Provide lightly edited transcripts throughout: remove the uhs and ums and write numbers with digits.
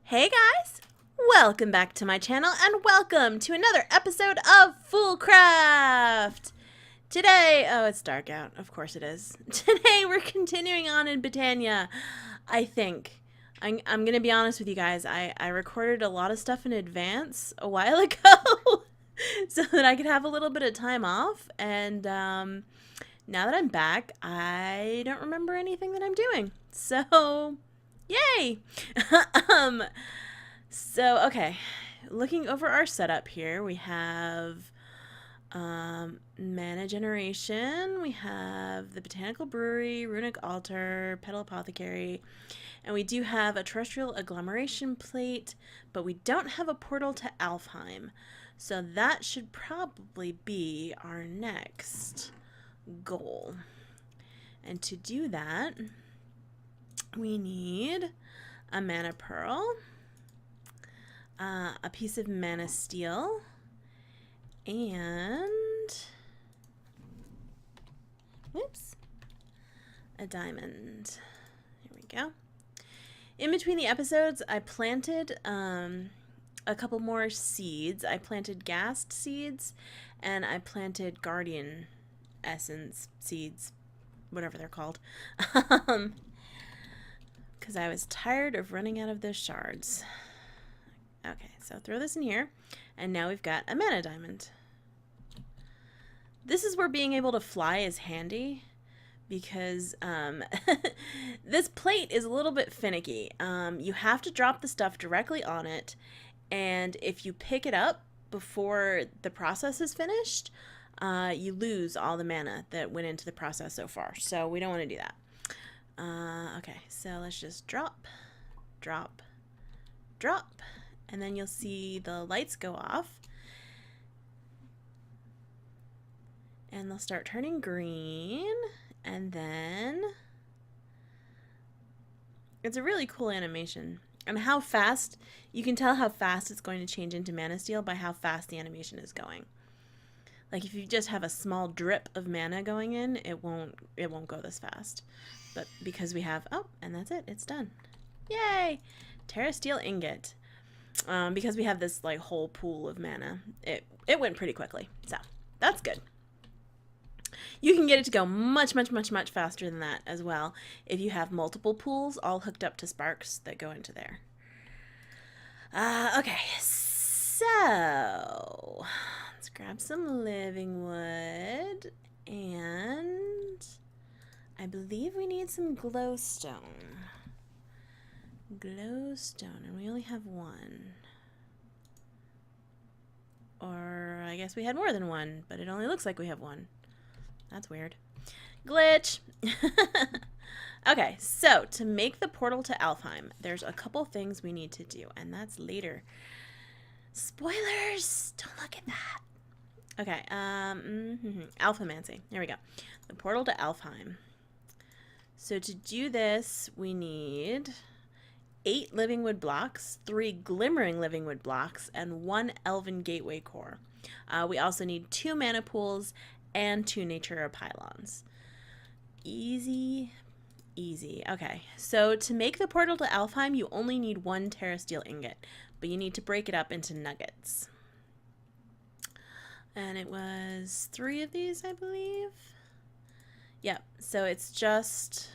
Hey guys! Welcome back to my channel and welcome to another episode of FoolCraft! Today, oh it's dark out, of course it is. Today we're continuing on in Britannia, I think. I'm gonna be honest with you guys, I recorded a lot of stuff in advance a while ago so that I could have a little bit of time off, and now that I'm back, I don't remember anything that I'm doing. So, yay! um, okay, looking over our setup here, we have mana generation, we have the botanical brewery, runic altar, petal apothecary, and we do have a terrestrial agglomeration plate, but we don't have a portal to Alfheim. So that should probably be our next goal. And to do that, we need a mana pearl, a piece of mana steel, and a diamond. Here we go. In between the episodes, I planted a couple more seeds. I planted ghast seeds, and I planted guardian essence seeds, whatever they're called, because I was tired of running out of those shards. Okay, so throw this in here, and now we've got a mana diamond. This is where being able to fly is handy, because this plate is a little bit finicky. You have to drop the stuff directly on it, and if you pick it up before the process is finished, you lose all the mana that went into the process so far. So we don't want to do that. Okay, so let's just drop, drop, drop, and then you'll see the lights go off. And they'll start turning green, and then it's a really cool animation. And how fast, you can tell how fast it's going to change into mana steel by how fast the animation is going. Like if you just have a small drip of mana going in, it won't go this fast. But because we have, oh, and that's it, it's done. Yay! Terra Steel Ingot. Because we have this like whole pool of mana, it went pretty quickly. So that's good. You can get it to go much faster than that as well if you have multiple pools all hooked up to sparks that go into there. Okay, so let's grab some living wood, and I believe we need some glowstone. Glowstone, and we only have one. Or I guess we had more than one, but it only looks like we have one. That's weird. Glitch! Okay, so to make the portal to Alfheim, there's a couple things we need to do, and that's later. Spoilers! Don't look at that. Okay, Alphamancy. There we go. The portal to Alfheim. So to do this, we need 8 living wood blocks, 3 glimmering living wood blocks, and 1 elven gateway core. We also need 2 mana pools and 2 Natura pylons. Easy, easy. Okay, so to make the portal to Alfheim, you only need 1 Terra Steel ingot, but you need to break it up into nuggets. And it was 3 of these, I believe. Yep, so it's just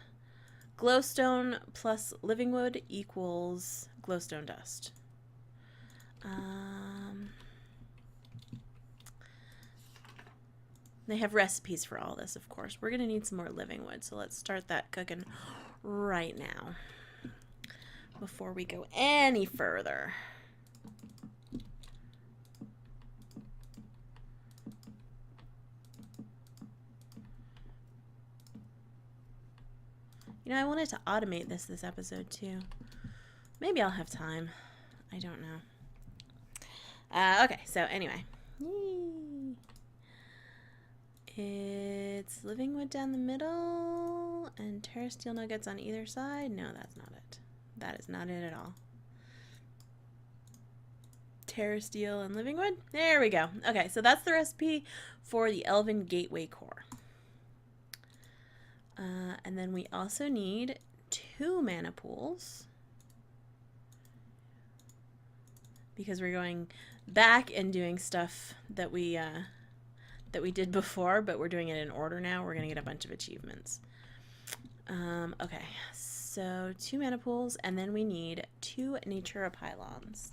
glowstone plus living wood equals glowstone dust. They have recipes for all this, of course. We're going to need some more living wood, so let's start that cooking right now before we go any further. You know, I wanted to automate this episode too. Maybe I'll have time. I don't know. Okay, so anyway. Yay. It's living wood down the middle and Terra Steel nuggets on either side. No, that's not it. That is not it at all. Terra Steel and living wood. There we go. Okay, so that's the recipe for the Elven Gateway Core. And then we also need 2 mana pools. because we're going back and doing stuff that we did before, but we're doing it in order now. We're gonna get a bunch of achievements. Okay, so 2 mana pools, and then we need 2 Natura pylons.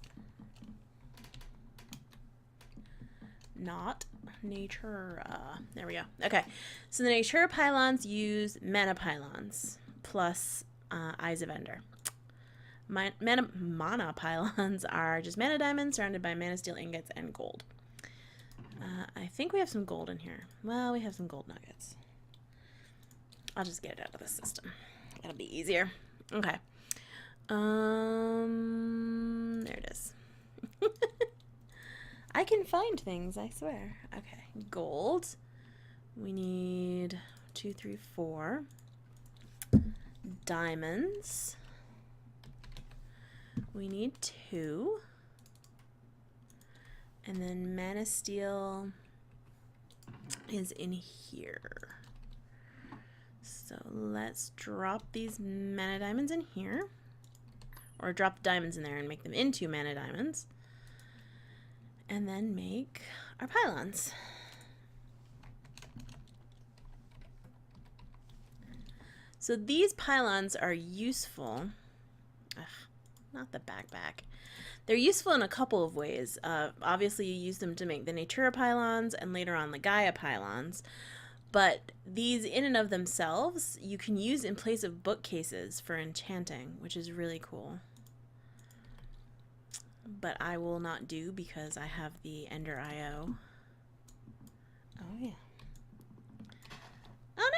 Not Natura. There we go. Okay, so the Natura pylons use mana pylons plus Eyes of Ender. Mana pylons are just mana diamonds surrounded by mana steel ingots and gold. I think we have some gold in here. Well, we have some gold nuggets. I'll just get it out of the system. It'll be easier. Okay. There it is. I can find things, I swear. Okay, gold. We need 2, 3, 4. Diamonds. We need 2. And then mana steel is in here. So let's drop these mana diamonds in here. Or drop diamonds in there and make them into mana diamonds. And then make our pylons. So these pylons are useful. Ugh, not the backpack. They're useful in a couple of ways. Obviously, you use them to make the Natura pylons and later on the Gaia pylons. But these in and of themselves, you can use in place of bookcases for enchanting, which is really cool. But I will not do because I have the Ender IO. Oh, yeah. Oh,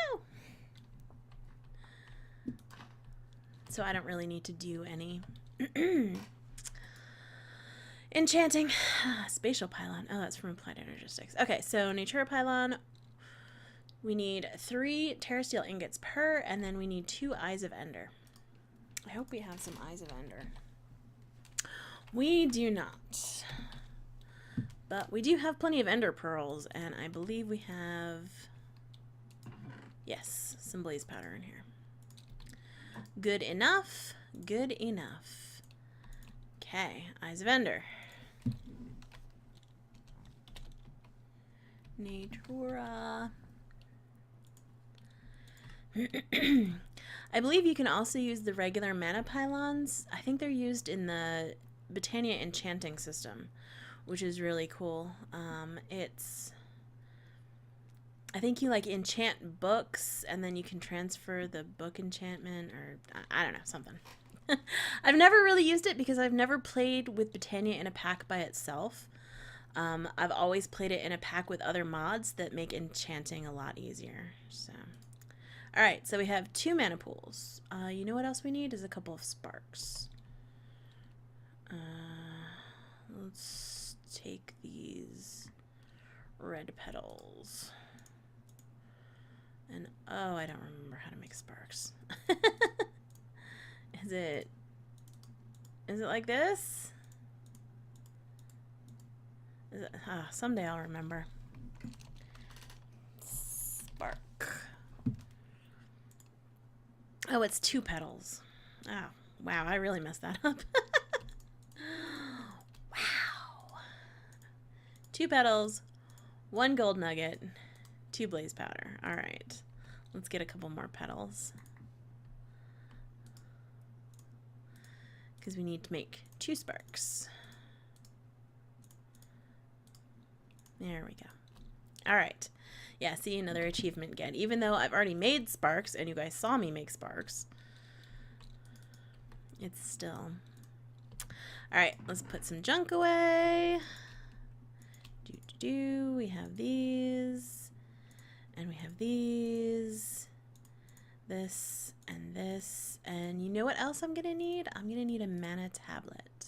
no! So I don't really need to do any enchanting. Spatial pylon. Oh, that's from Applied Energistics. Okay, so Natura pylon. We need 3 Terra Steel ingots per, and then we need 2 Eyes of Ender. I hope we have some Eyes of Ender. We do not. But we do have plenty of Ender Pearls, and I believe we have, yes, some Blaze Powder in here. Good enough. Good enough. Okay, Eyes of Ender. Natura. I believe you can also use the regular mana pylons. I think they're used in the Britannia enchanting system, which is really cool. I think you like enchant books and then you can transfer the book enchantment, or I don't know, something. I've never really used it because I've never played with Britannia in a pack by itself. I've always played it in a pack with other mods that make enchanting a lot easier. So, all right, so we have 2 mana pools. You know what else we need is a couple of sparks. Let's take these red petals. And oh, I don't remember how to make sparks. Is it like this? Is it, someday I'll remember. Spark. Oh, it's 2 petals. Oh, wow, I really messed that up. Wow. 2 petals, 1 gold nugget, 2 blaze powder. All right, let's get a couple more petals. Because we need to make 2 sparks. There we go. All right. Yeah, see, another achievement get. Even though I've already made sparks and you guys saw me make sparks, it's still. All right, let's put some junk away. We have these, and we have these, this, and this. And you know what else I'm gonna need? I'm gonna need a mana tablet.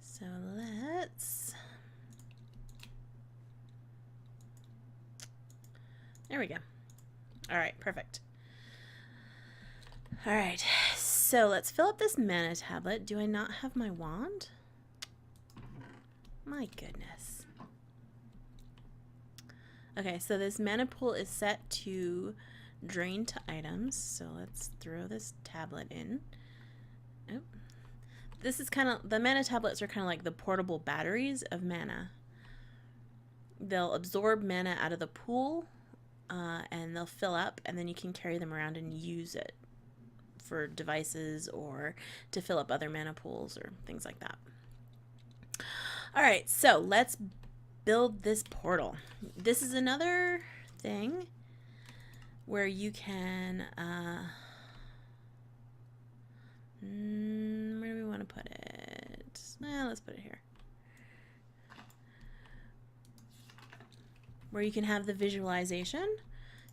So let's, there we go. All right, perfect. All right, so let's fill up this mana tablet. Do I not have my wand? My goodness. Okay, so this mana pool is set to drain to items. So let's throw this tablet in. Oh. This is kind of, the mana tablets are kind of like the portable batteries of mana. They'll absorb mana out of the pool, and they'll fill up, and then you can carry them around and use it for devices or to fill up other mana pools or things like that. All right, so let's build this portal. This is another thing where you can, where do we want to put it? Let's put it here. Where you can have the visualization,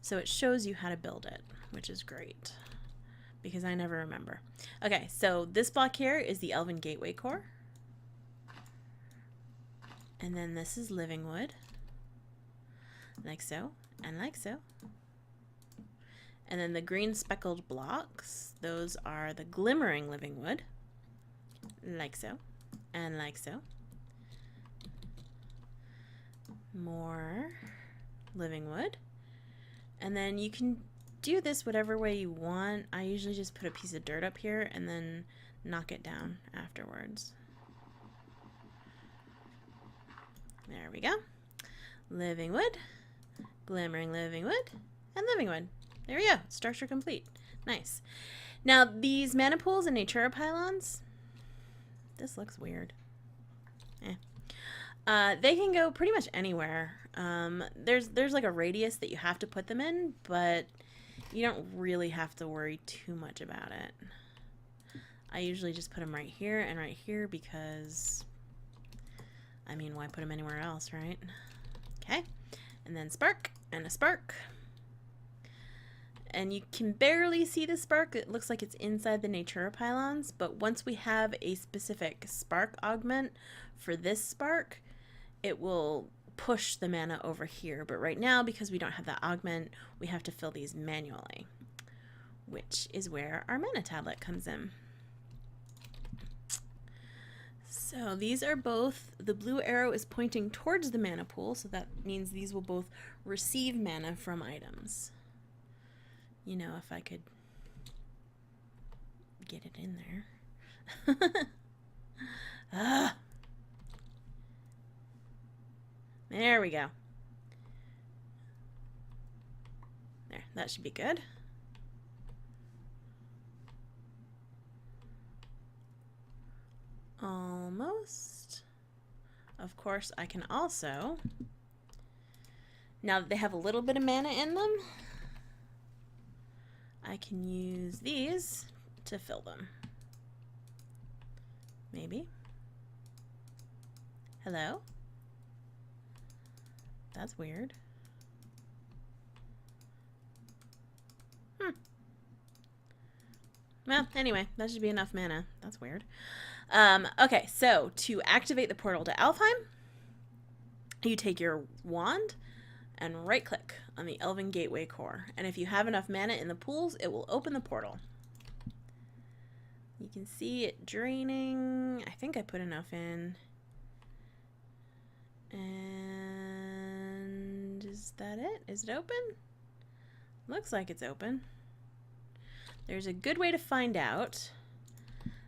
so it shows you how to build it, which is great because I never remember. Okay, so this block here is the Elven Gateway Core, and then this is Living Wood, like so, and like so. And then the green speckled blocks, those are the Glimmering Living Wood, like so, and like so. More living wood, and then you can do this whatever way you want. I usually just put a piece of dirt up here and then knock it down afterwards. There we go. Living wood, glimmering living wood, and living wood. There we go. Structure complete. Nice. Now these mana pools and Natura pylons, this looks weird. They can go pretty much anywhere. There's like a radius that you have to put them in, but you don't really have to worry too much about it. I usually just put them right here and right here because, I mean, why put them anywhere else, right? Okay, and then spark and a spark. And you can barely see the spark. It looks like it's inside the Natura pylons, but once we have a specific spark augment for this spark, it will push the mana over here. But right now, because we don't have that augment, we have to fill these manually, which is where our mana tablet comes in. So these are both, the blue arrow is pointing towards the mana pool, so that means these will both receive mana from items. You know, if I could get it in there. Ah. There we go. There, that should be good. Almost. Of course, I can also, now that they have a little bit of mana in them, I can use these to fill them. Maybe. Hello? That's weird. Well, anyway, that should be enough mana. That's weird. Okay, so to activate the portal to Alfheim, you take your wand and right-click on the Elven Gateway Core. And if you have enough mana in the pools, it will open the portal. You can see it draining. I think I put enough in. And is that it? Is it open? Looks like it's open. There's a good way to find out,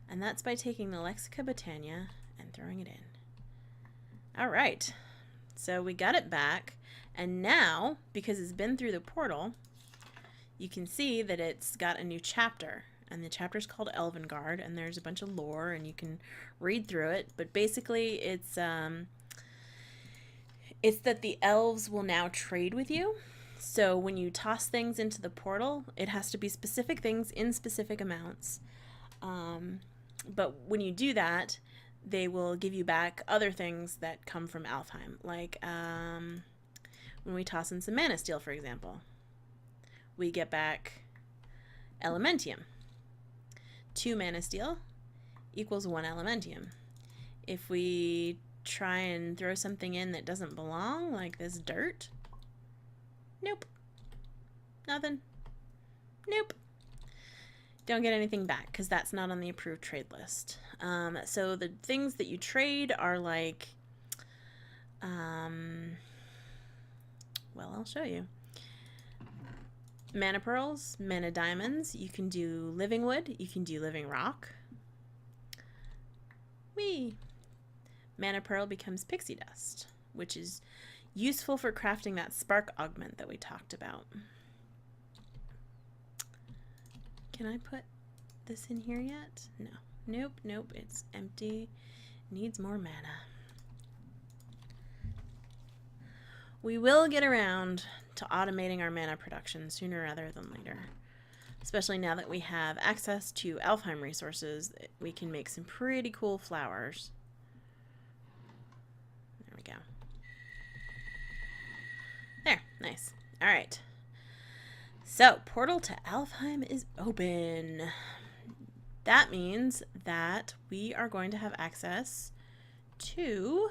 and that's by taking the Lexica Botania and throwing it in. All right, so we got it back, and now, because it's been through the portal, you can see that it's got a new chapter, and the chapter's called Elvengard, and there's a bunch of lore, and you can read through it, but basically it's that the elves will now trade with you. So when you toss things into the portal, it has to be specific things in specific amounts. But when you do that, they will give you back other things that come from Alfheim. Like when we toss in some mana steel, for example, we get back Elementium. 2 mana steel equals 1 Elementium. If we try and throw something in that doesn't belong, like this dirt, nope. Nothing. Nope. Don't get anything back because that's not on the approved trade list. So the things that you trade are like, well, I'll show you. Mana pearls, mana diamonds. You can do living wood. You can do living rock. Whee! Mana pearl becomes pixie dust, which is useful for crafting that spark augment that we talked about. Can I put this in here yet? No. Nope, nope, it's empty. Needs more mana. We will get around to automating our mana production sooner rather than later. Especially now that we have access to Alfheim resources, we can make some pretty cool flowers. There we go. There, nice. All right. So, portal to Alfheim is open. That means that we are going to have access to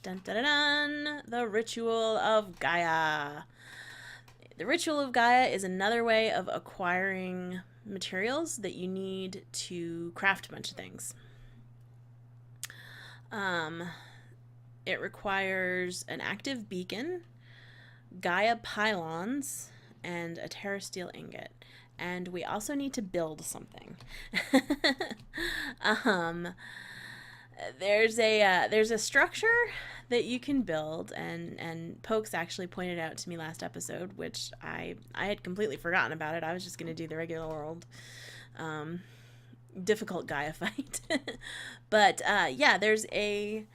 dun, dun, dun, dun, the Ritual of Gaia. The Ritual of Gaia is another way of acquiring materials that you need to craft a bunch of things. It requires an active beacon, Gaia pylons, and a terrasteel ingot. And we also need to build something. There's a structure that you can build, and Pokes actually pointed out to me last episode, which I had completely forgotten about it. I was just going to do the regular world difficult Gaia fight. But yeah, there's a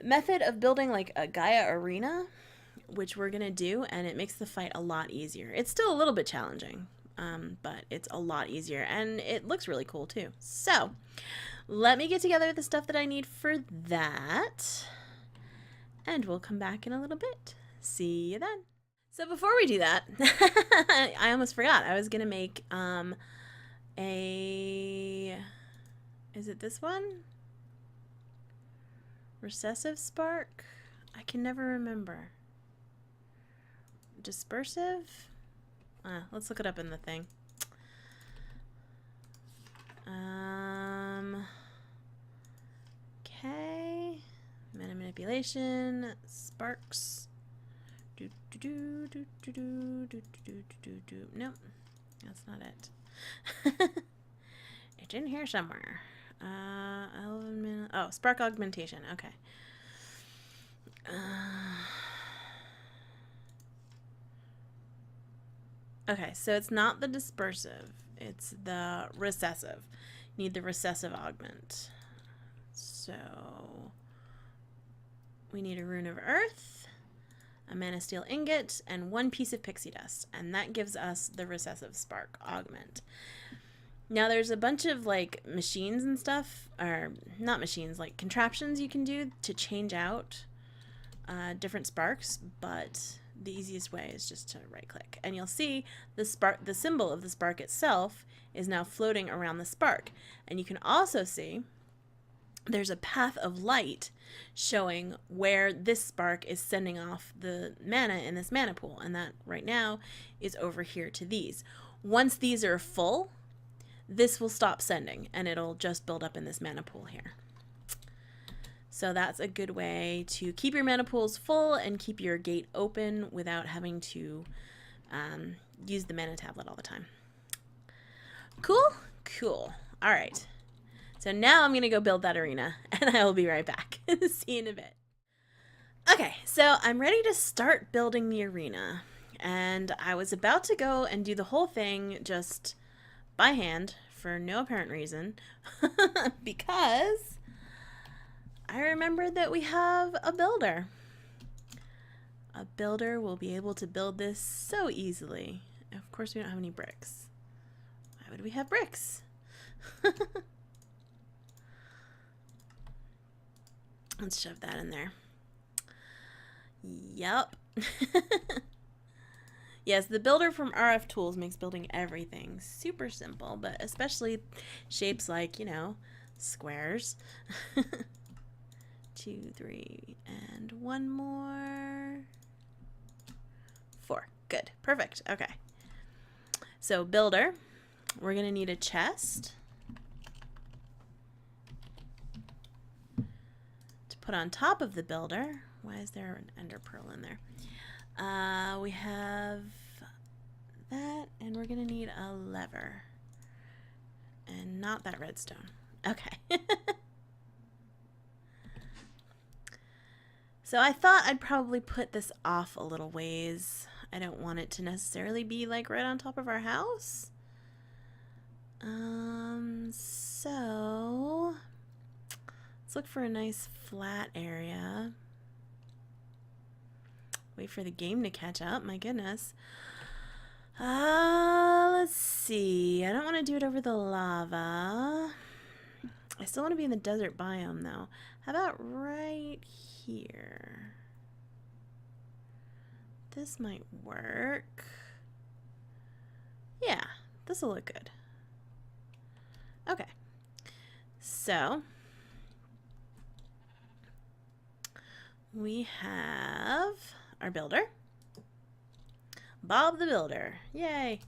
method of building like a Gaia arena, which we're going to do, and it makes the fight a lot easier. It's still a little bit challenging, but it's a lot easier, and it looks really cool too. So let me get together the stuff that I need for that, and we'll come back in a little bit. See you then. So before we do that, I almost forgot. I was going to make is it this one? Recessive spark? I can never remember. Dispersive? Let's look it up in the thing. Okay. Mana manipulation. Sparks. Nope. That's not it. It's in here somewhere. Oh, spark augmentation. Okay. Okay, so it's not the dispersive. It's the recessive. You need the recessive augment. So we need a rune of earth, a mana steel ingot, and 1 piece of pixie dust. And that gives us the recessive spark augment. Now there's a bunch of like machines and stuff, or not machines, like contraptions you can do to change out different sparks, but the easiest way is just to right click, and you'll see the spark, the symbol of the spark itself is now floating around the spark. And you can also see there's a path of light showing where this spark is sending off the mana in this mana pool, and that right now is over here to these. Once these are full, this will stop sending, and it'll just build up in this mana pool here. So that's a good way to keep your mana pools full and keep your gate open without having to use the mana tablet all the time. Cool? Cool. All right. So now I'm going to go build that arena, and I will be right back. See you in a bit. Okay, so I'm ready to start building the arena, and I was about to go and do the whole thing just by hand for no apparent reason because I remembered that we have a builder. A builder will be able to build this so easily. Of course, we don't have any bricks. Why would we have bricks? Let's shove that in there. Yup. Yes, the builder from RF Tools makes building everything super simple, but especially shapes like, you know, squares. 2, 3, and 1 more. 4. Good. Perfect. Okay. So builder, we're going to need a chest to put on top of the builder. Why is there an ender pearl in there? We have that, and we're going to need a lever. And not that redstone. Okay. So I thought I'd probably put this off a little ways. I don't want it to necessarily be like right on top of our house. So let's look for a nice flat area. Wait for the game to catch up, my goodness. Let's see. I don't want to do it over the lava. I still want to be in the desert biome though. How about right here? This might work. Yeah, this will look good. Okay. So we have our builder. Bob the Builder. Yay.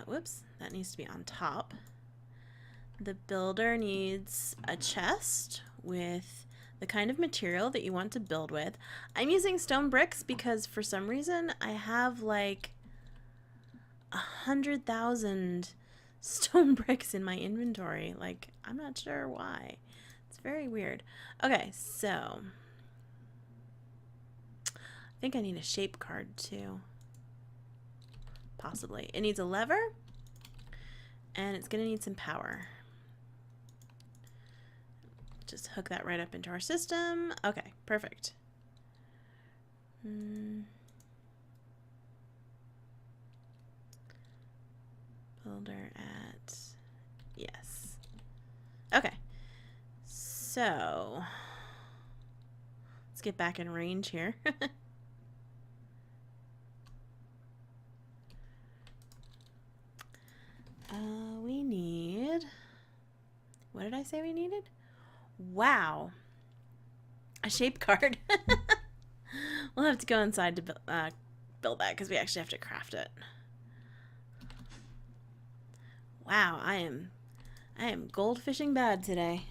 Whoops, that needs to be on top. The builder needs a chest with the kind of material that you want to build with. I'm using stone bricks because for some reason I have like 100,000 stone bricks in my inventory. Like, I'm not sure why. It's very weird. Okay, so I think I need a shape card too. Possibly. It needs a lever, and it's going to need some power. Just hook that right up into our system. Okay, perfect. Builder at... Yes. Okay. So let's get back in range here. We need... What did I say we needed? Wow. A shape card. We'll have to go inside to build that because we actually have to craft it. Wow, I am goldfishing bad today.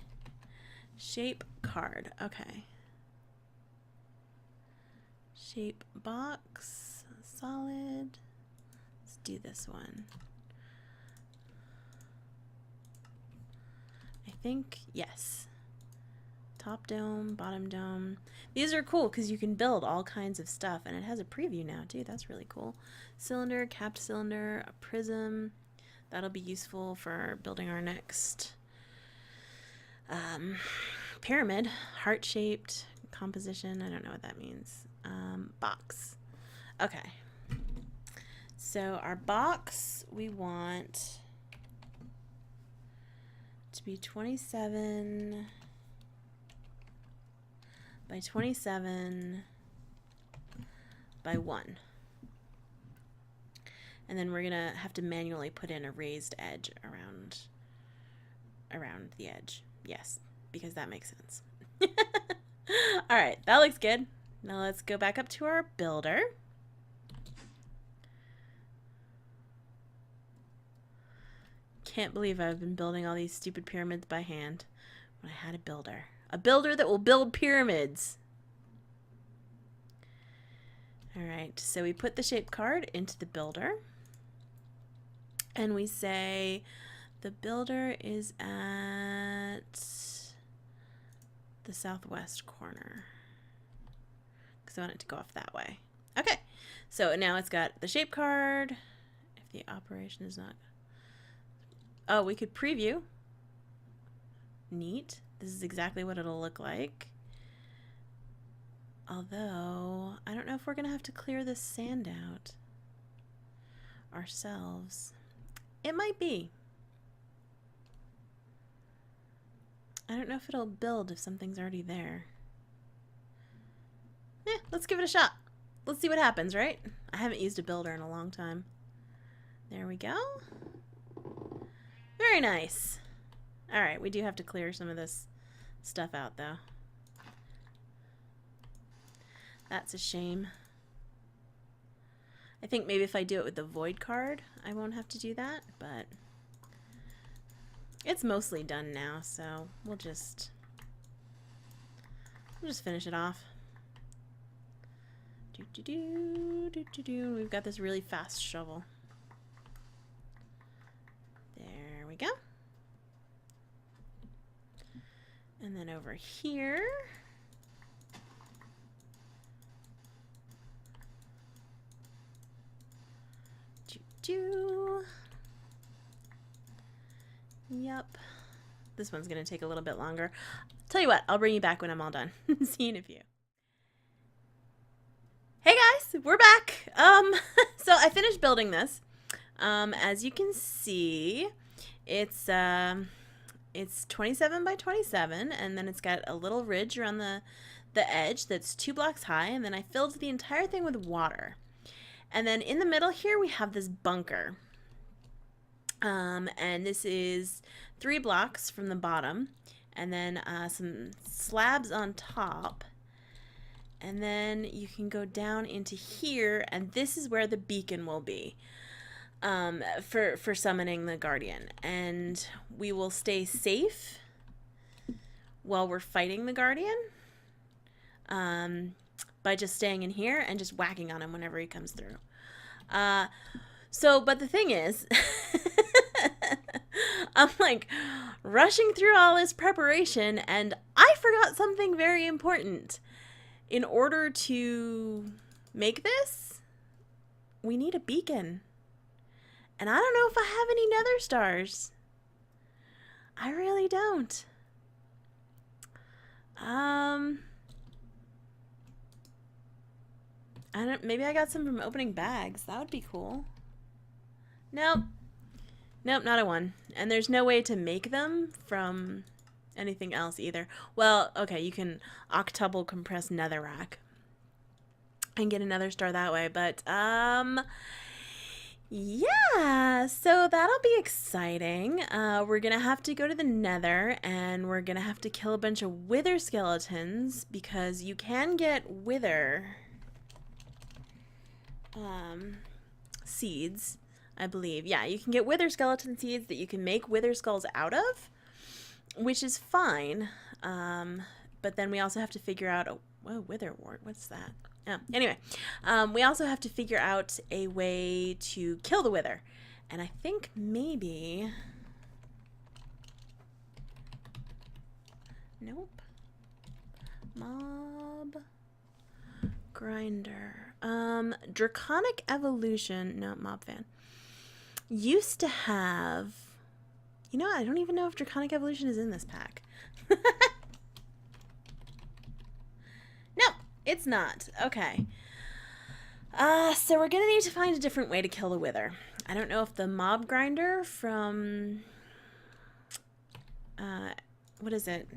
Shape card. Okay. Shape box. Solid. Let's do this one. I think, yes. Top dome, bottom dome. These are cool because you can build all kinds of stuff, and it has a preview now too. That's really cool. Cylinder, capped cylinder, a prism. That'll be useful for building our next pyramid. Heart-shaped composition. I don't know what that means. Box. Okay. So our box, we want to be 27 by 27 by 1. And then we're gonna have to manually put in a raised edge around the edge. Yes, because that makes sense. All right, that looks good. Now let's go back up to our builder. Can't believe I've been building all these stupid pyramids by hand when I had a builder. A builder that will build pyramids. All right, so we put the shape card into the builder. And we say the builder is at the southwest corner. Because I want it to go off that way. Okay, so now it's got the shape card. If the operation is not... Oh, we could preview. Neat. This is exactly what it'll look like. Although, I don't know if we're going to have to clear this sand out ourselves. It might be. I don't know if it'll build if something's already there. Let's give it a shot. Let's see what happens, right? I haven't used a builder in a long time. There we go. Very nice. All right, we do have to clear some of this stuff out, though. That's a shame. I think maybe if I do it with the void card, I won't have to do that, but it's mostly done now, so we'll just finish it off. We've got this really fast shovel. There we go. And then over here. Yep. This one's going to take a little bit longer. Tell you what, I'll bring you back when I'm all done. See you in a few. Hey guys, we're back. So I finished building this. As you can see, it's 27 by 27, and then it's got a little ridge around the edge that's 2 blocks high, and then I filled the entire thing with water. And then in the middle here we have this bunker. And this is 3 blocks from the bottom, and then some slabs on top. And then you can go down into here, and this is where the beacon will be for summoning the guardian. And we will stay safe while we're fighting the guardian by just staying in here and just whacking on him whenever he comes through. But the thing is, I'm like rushing through all this preparation, and I forgot something very important. In order to make this, we need a beacon. And I don't know if I have any nether stars. I really don't. Maybe I got some from opening bags. That would be cool. Nope. Nope, not a one. And there's no way to make them from anything else either. Well, okay, you can octuple compress netherrack and get another star that way, but yeah, so that'll be exciting. We're gonna have to go to the nether, and we're gonna have to kill a bunch of wither skeletons, because you can get wither seeds, I believe. Yeah, you can get wither skeleton seeds that you can make wither skulls out of, which is fine. But then we also have to figure out, wither wart, what's that? Oh, anyway, we also have to figure out a way to kill the wither. And I think maybe, nope, mob grinder, draconic evolution, no, mob fan, used to have, you know, I don't even know if draconic evolution is in this pack. No, it's not. Okay. So we're gonna need to find a different way to kill the wither. I don't know if the mob grinder from, what is it?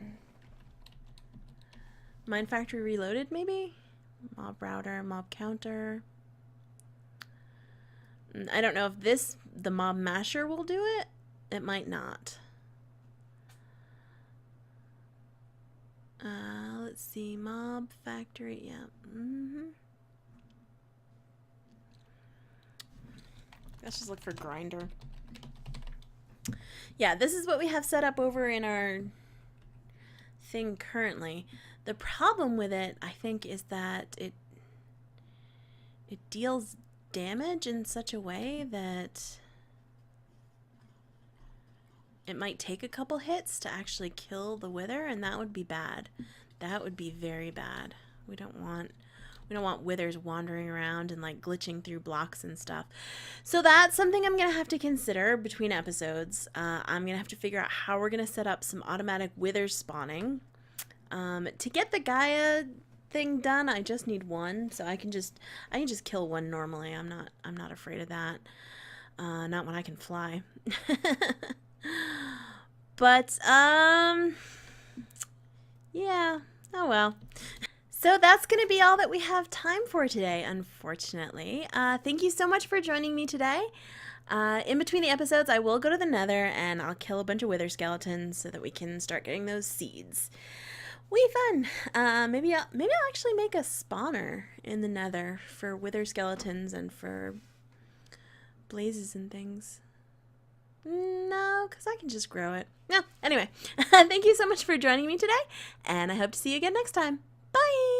Mine Factory Reloaded, maybe? Mob router, mob counter. I don't know if the mob masher will do it. It might not. Let's see, mob factory, yeah. Let's just look for grinder. Yeah, this is what we have set up over in our thing currently. The problem with it, I think, is that it deals damage in such a way that it might take a couple hits to actually kill the wither, and that would be bad. That would be very bad. We don't want withers wandering around and like glitching through blocks and stuff. So that's something I'm gonna have to consider between episodes. I'm gonna have to figure out how we're gonna set up some automatic wither spawning. To get the Gaia thing done, I just need one, so I can just kill one normally. I'm not afraid of that. Not when I can fly. But yeah, oh well. So that's going to be all that we have time for today, unfortunately. Thank you so much for joining me today. In between the episodes, I will go to the nether and I'll kill a bunch of wither skeletons so that we can start getting those seeds. Will be fun. Maybe I'll actually make a spawner in the nether for wither skeletons and for blazes and things. No, because I can just grow it. No, anyway, thank you so much for joining me today, and I hope to see you again next time. Bye!